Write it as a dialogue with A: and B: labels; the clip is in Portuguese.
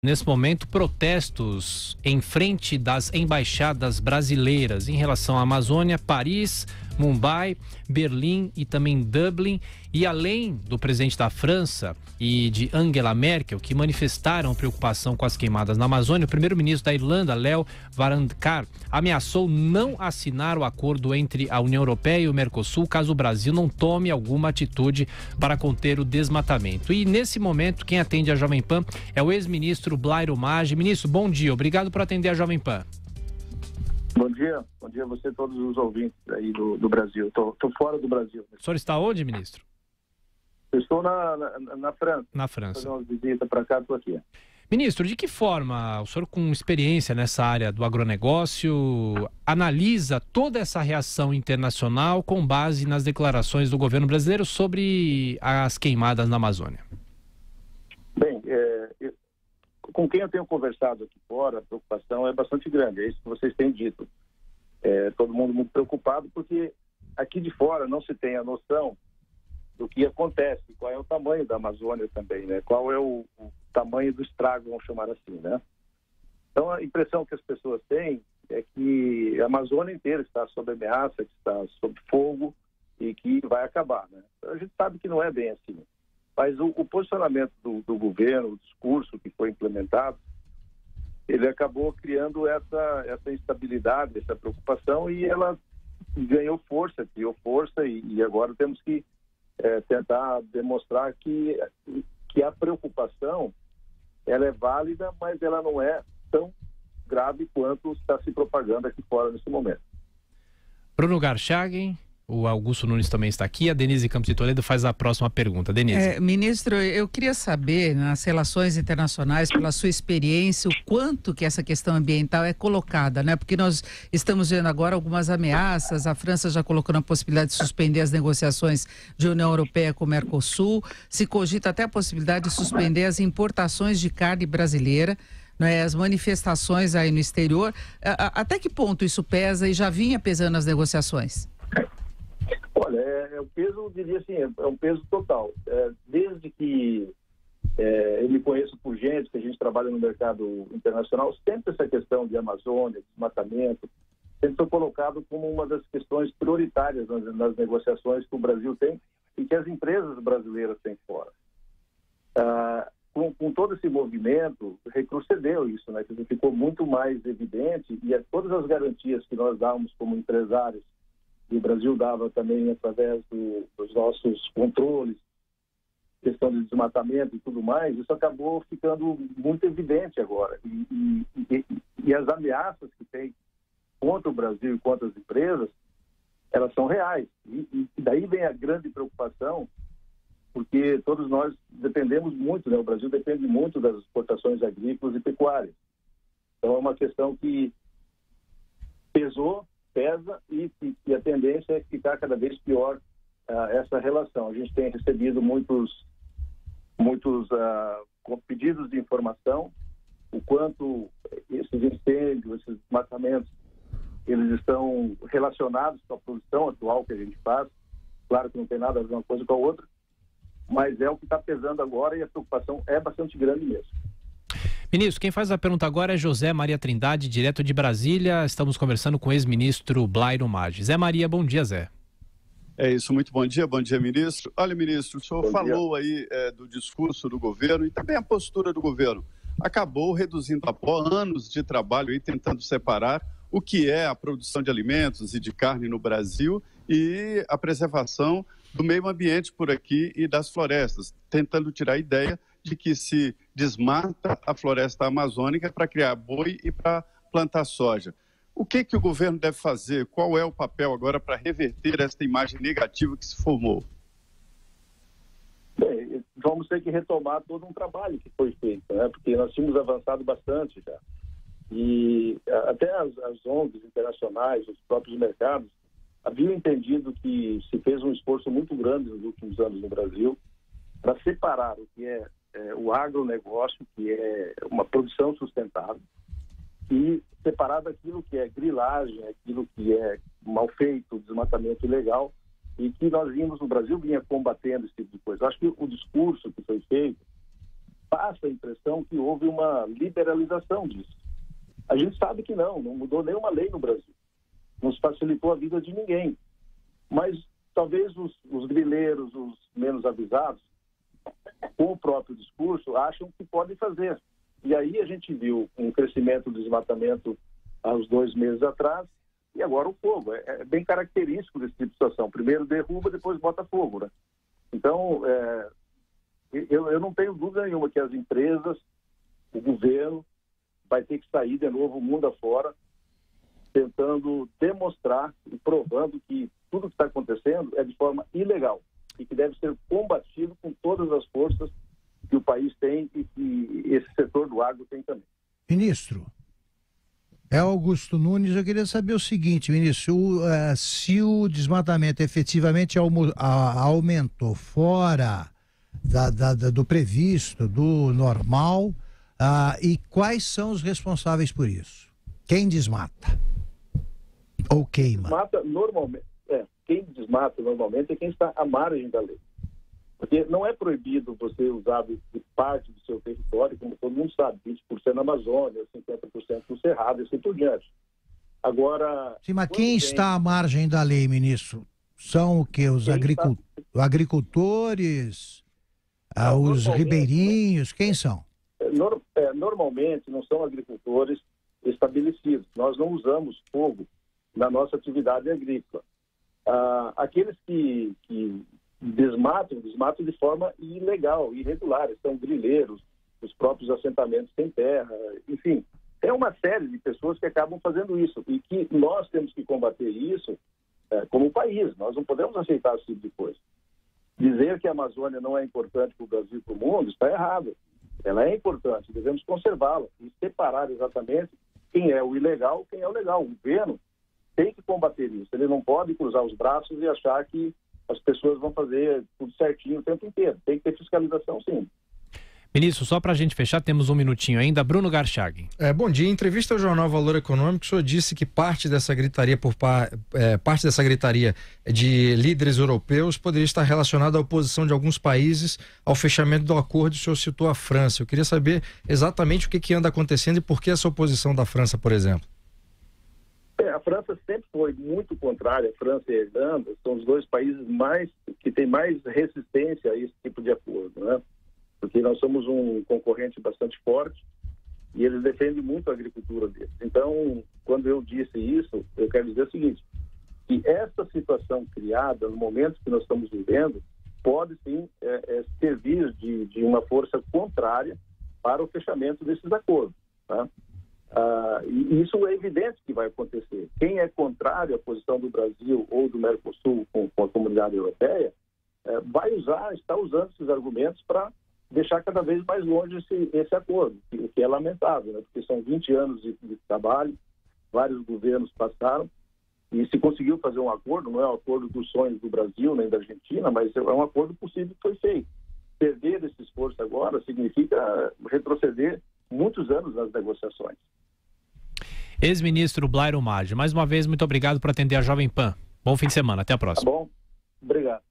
A: Nesse momento, protestos em frente das embaixadas brasileiras em relação à Amazônia, Paris, Mumbai, Berlim e também Dublin. E além do presidente da França e de Angela Merkel, que manifestaram preocupação com as queimadas na Amazônia, o primeiro-ministro da Irlanda, Leo Varadkar, ameaçou não assinar o acordo entre a União Europeia e o Mercosul caso o Brasil não tome alguma atitude para conter o desmatamento. E nesse momento, quem atende a Jovem Pan é o ex-ministro Blairo Maggi. Ministro, bom dia. Obrigado por atender a Jovem Pan.
B: Bom dia a você e todos os ouvintes aí do Brasil. Estou fora do Brasil.
A: O senhor está onde, ministro?
B: Eu estou na França.
A: Na França.
B: Fazer uma visita para cá, estou aqui.
A: Ministro, de que forma o senhor, com experiência nessa área do agronegócio, analisa toda essa reação internacional com base nas declarações do governo brasileiro sobre as queimadas na Amazônia?
B: Bem, com quem eu tenho conversado aqui fora, a preocupação é bastante grande, é isso que vocês têm dito. Todo mundo muito preocupado porque aqui de fora não se tem a noção do que acontece, qual é o tamanho da Amazônia também, né? Qual é o tamanho do estrago, vamos chamar assim, né? Então, a impressão que as pessoas têm é que a Amazônia inteira está sob ameaça, que está sob fogo e que vai acabar, né? A gente sabe que não é bem assim. Mas o posicionamento do governo, o discurso que foi implementado, ele acabou criando essa instabilidade, essa preocupação, e ela criou força, e agora temos que tentar demonstrar que a preocupação ela é válida, mas ela não é tão grave quanto está se propagando aqui fora nesse momento.
A: Bruno Garchagen, o Augusto Nunes também está aqui, a Denise Campos de Toledo faz a próxima pergunta. Denise.
C: Ministro, eu queria saber, nas relações internacionais, pela sua experiência, o quanto que essa questão ambiental é colocada, né? Porque nós estamos vendo agora algumas ameaças, a França já colocou na possibilidade de suspender as negociações de União Europeia com o Mercosul, se cogita até a possibilidade de suspender as importações de carne brasileira, né, as manifestações aí no exterior. Até que ponto isso pesa e já vinha pesando as negociações?
B: Olha, o peso, eu diria assim, é um peso total. Desde que eu me conheço por gente, que a gente trabalha no mercado internacional, sempre essa questão de Amazônia, desmatamento, sempre foi colocado como uma das questões prioritárias nas negociações que o Brasil tem e que as empresas brasileiras têm fora. Com todo esse movimento, retrocedeu isso, né? Ficou muito mais evidente, e todas as garantias que nós dávamos como empresários, e o Brasil dava também através dos nossos controles, questão de desmatamento e tudo mais, isso acabou ficando muito evidente agora. E as ameaças que tem contra o Brasil e contra as empresas, elas são reais. E daí vem a grande preocupação, porque todos nós dependemos muito, né? O Brasil depende muito das exportações agrícolas e pecuárias. Então é uma questão que pesa e a tendência é ficar cada vez pior essa relação. A gente tem recebido muitos pedidos de informação, o quanto esses incêndios, esses desmatamentos, eles estão relacionados com a produção atual que a gente faz. Claro que não tem nada a ver uma coisa com a outra, mas é o que está pesando agora e a preocupação é bastante grande mesmo.
A: Ministro, quem faz a pergunta agora é José Maria Trindade, direto de Brasília. Estamos conversando com o ex-ministro Blairo Maggi. Zé Maria, bom dia, Zé.
D: É isso, muito bom dia, ministro. Olha, ministro, o senhor falou aí do discurso do governo e também a postura do governo. Acabou reduzindo anos de trabalho aí, tentando separar o que é a produção de alimentos e de carne no Brasil e a preservação do meio ambiente por aqui e das florestas, tentando tirar a ideia de que se desmata a floresta amazônica para criar boi e para plantar soja. O que o governo deve fazer? Qual é o papel agora para reverter esta imagem negativa que se formou?
B: Bem, vamos ter que retomar todo um trabalho que foi feito, né? Porque nós tínhamos avançado bastante já. E até as ONGs internacionais, os próprios mercados, haviam entendido que se fez um esforço muito grande nos últimos anos no Brasil para separar o que é o agronegócio, que é uma produção sustentável, e separar daquilo que é grilagem, aquilo que é mal feito, desmatamento ilegal, e que nós vimos no Brasil, vinha combatendo esse tipo de coisa. Eu acho que o discurso que foi feito passa a impressão que houve uma liberalização disso. A gente sabe que não mudou nenhuma lei no Brasil. Não se facilitou a vida de ninguém. Mas talvez os grileiros, os menos avisados, com o próprio discurso, acham que podem fazer. E aí a gente viu um crescimento do desmatamento há uns 2 meses atrás, e agora o fogo. É bem característico desse tipo de situação. Primeiro derruba, depois bota fogo, né? Então, eu não tenho dúvida nenhuma que as empresas, o governo, vai ter que sair de novo o mundo afora, tentando demonstrar e provando que tudo que está acontecendo é de forma ilegal e que deve ser combatido com todas as forças que o país tem e que esse setor do agro tem também.
E: Ministro, Augusto Nunes, eu queria saber o seguinte, ministro, se o desmatamento efetivamente aumentou fora do previsto, do normal, e quais são os responsáveis por isso? Quem desmata? Ou queima?
B: Quem desmata normalmente é quem está à margem da lei. Porque não é proibido você usar de parte do seu território, como todo mundo sabe, 20% na Amazônia, 50% no Cerrado e assim por diante. Agora...
E: Sim, mas quem está à margem da lei, ministro? São o quê? Os agricultores? Os ribeirinhos? Quem são?
B: Normalmente não são agricultores estabelecidos. Nós não usamos fogo na nossa atividade agrícola. Aqueles que desmatam de forma ilegal, irregular, são grileiros, os próprios assentamentos sem terra, enfim, é uma série de pessoas que acabam fazendo isso e que nós temos que combater isso como país. Nós não podemos aceitar esse tipo de coisa. Dizer que a Amazônia não é importante para o Brasil e para o mundo está errado. Ela é importante, devemos conservá-la e separar exatamente quem é o ilegal e quem é o legal. O governo tem que combater isso. Ele não pode cruzar os braços e achar que as pessoas vão fazer tudo certinho o tempo inteiro. Tem que ter fiscalização, sim.
A: Ministro, só para a gente fechar, temos um minutinho ainda. Bruno Garchag.
F: Bom dia. Em entrevista ao jornal Valor Econômico, o senhor disse que parte dessa gritaria de líderes europeus poderia estar relacionada à oposição de alguns países ao fechamento do acordo. O senhor citou a França. Eu queria saber exatamente o que anda acontecendo e por que essa oposição da França, por exemplo.
B: A França sempre foi muito contrária. A França e a Irlanda são os 2 países que têm mais resistência a esse tipo de acordo, né? Porque nós somos um concorrente bastante forte e eles defendem muito a agricultura deles. Então, quando eu disse isso, eu quero dizer o seguinte, que essa situação criada no momento que nós estamos vivendo pode sim servir de uma força contrária para o fechamento desses acordos, tá? E isso é evidente que vai acontecer. Quem é contrário à posição do Brasil ou do Mercosul com a comunidade europeia está usando esses argumentos para deixar cada vez mais longe esse acordo, o que é lamentável, né? Porque são 20 anos de trabalho, vários governos passaram e se conseguiu fazer um acordo, não é um acordo dos sonhos do Brasil nem da Argentina, mas é um acordo possível que foi feito. Perder esse esforço agora significa retroceder muitos anos nas negociações.
A: Ex-ministro Blairo Maggi, mais uma vez, muito obrigado por atender a Jovem Pan. Bom fim de semana, até a próxima.
B: Tá bom, obrigado.